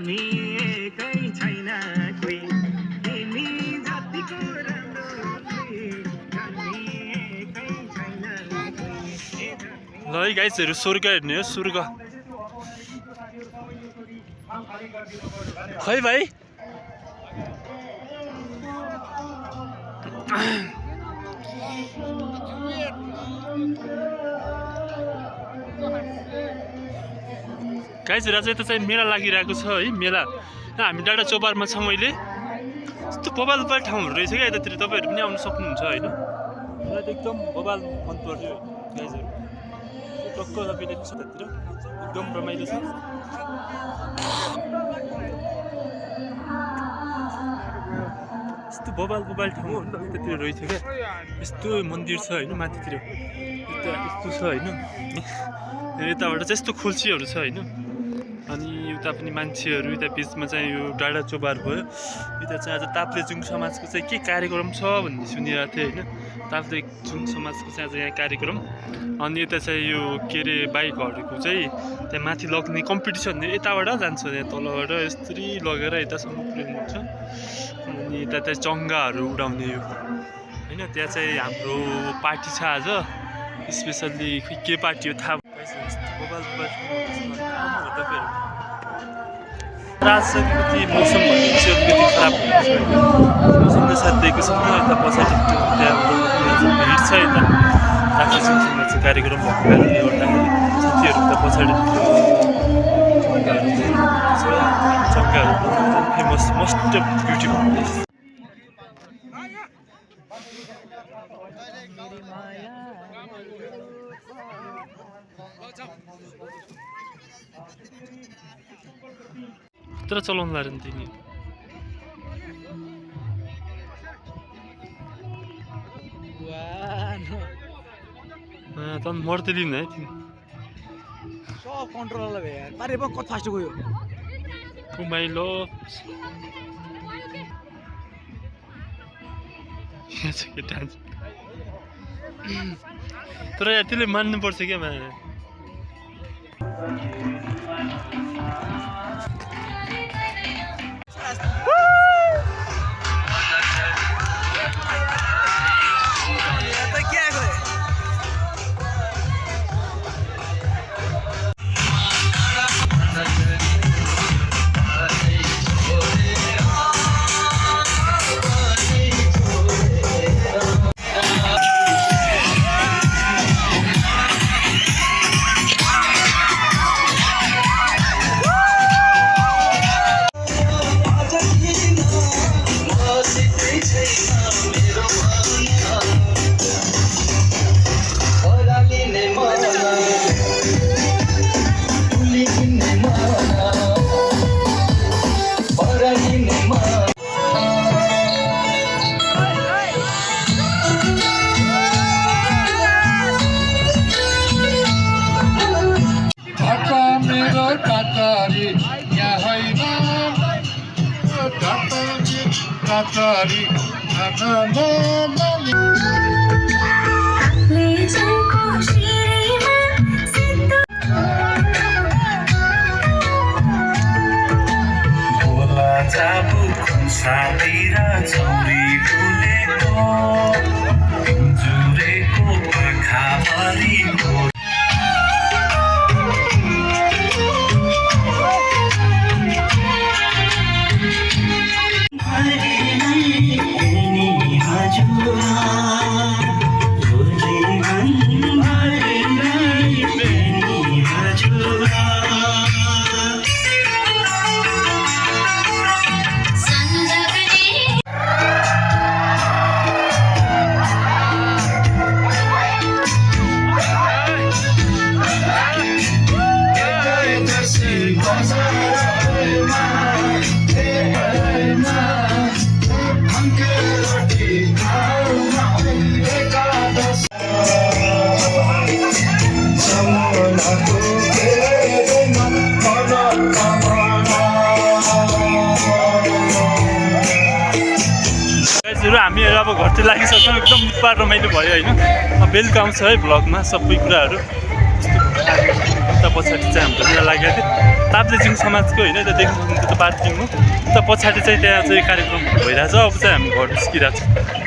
ल है गाइजहरू स्वर्ग हेर्ने हो स्वर्ग खै भाइ गाइजहरू आज यता चाहिँ मेला लागिरहेको छ है मेला हामी डाँडा चौबारमा छौँ अहिले यस्तो बबाल बबाल ठाउँहरू रहेछ क्या यतातिर तपाईँहरू पनि आउनु सक्नुहुन्छ होइन मलाई त एकदम बबाल मन पर्यो गाइजहरू टक्क तपाईँले छ त्यतातिर एकदम रमाइलो छ यस्तो बबाल बबाल ठाउँहरू त्यतातिर रहेछ क्या यस्तो मन्दिर छ होइन माथितिर यता यस्तो छ होइन यताबाट चाहिँ यस्तो खोल्सीहरू छ होइन अनि उता पनि मान्छेहरू यता बिचमा चाहिँ यो डाँडा चौबार भयो यता चाहिँ आज ताप्लेजुङ समाजको चाहिँ के कार्यक्रम छ भन्ने सुनिरहेको थिएँ होइन ताप्लेजुङ समाजको चाहिँ आज यहाँ कार्यक्रम अनि यता चाहिँ यो के अरे बाइकहरूको चाहिँ त्यहाँ माथि लग्ने कम्पिटिसन यताबाट जान्छ त्यहाँ तलबाट यस्तरी लगेर यतासम्म पुर्याउनु छ अनि यता चाहिँ चङ्गाहरू उडाउने यो होइन त्यहाँ चाहिँ हाम्रो पार्टी छ आज स्पेसल्ली खै के पार्टी हो थाहा राजनीति मौसम भन्ने चाहिँ अलिकति खराब हुन्छ मौसमले साथ दिएको छैन यता पछाडि त्यहाँ भिड छ यता ताप्लेजुङसँग चाहिँ कार्यक्रम भएको कारणले गर्दाखेरि साथीहरू त पछाडि चङ्गाहरू फेमस मोस्ट ब्युटिफुल प्लेस खतरा चलाउनुलाई नि तिमी त मर्दैन है तिमी सब कन्ट्रोल भयो अरे म कत फास्ट गयो घुमाइलो तर यहाँ त्यसले मान्नुपर्छ क्या मा हामीहरू अब घरतिर लागिसक्छौँ एकदम उत्पाद रमाइलो भयो होइन बेलुका आउँछ है भ्लगमा सबै कुराहरू यता पछाडि चाहिँ हाम्रो मेला लागेको थियो ताप्लेजुङ समाजको होइन त देख्नु सक्नुहुन्छ त्यो पार्किङ हो। त पछाडि चाहिँ त्यहाँ चाहिँ कार्यक्रम भइरहेछ। अब चाहिँ हामी घर निस्किरहेको छ।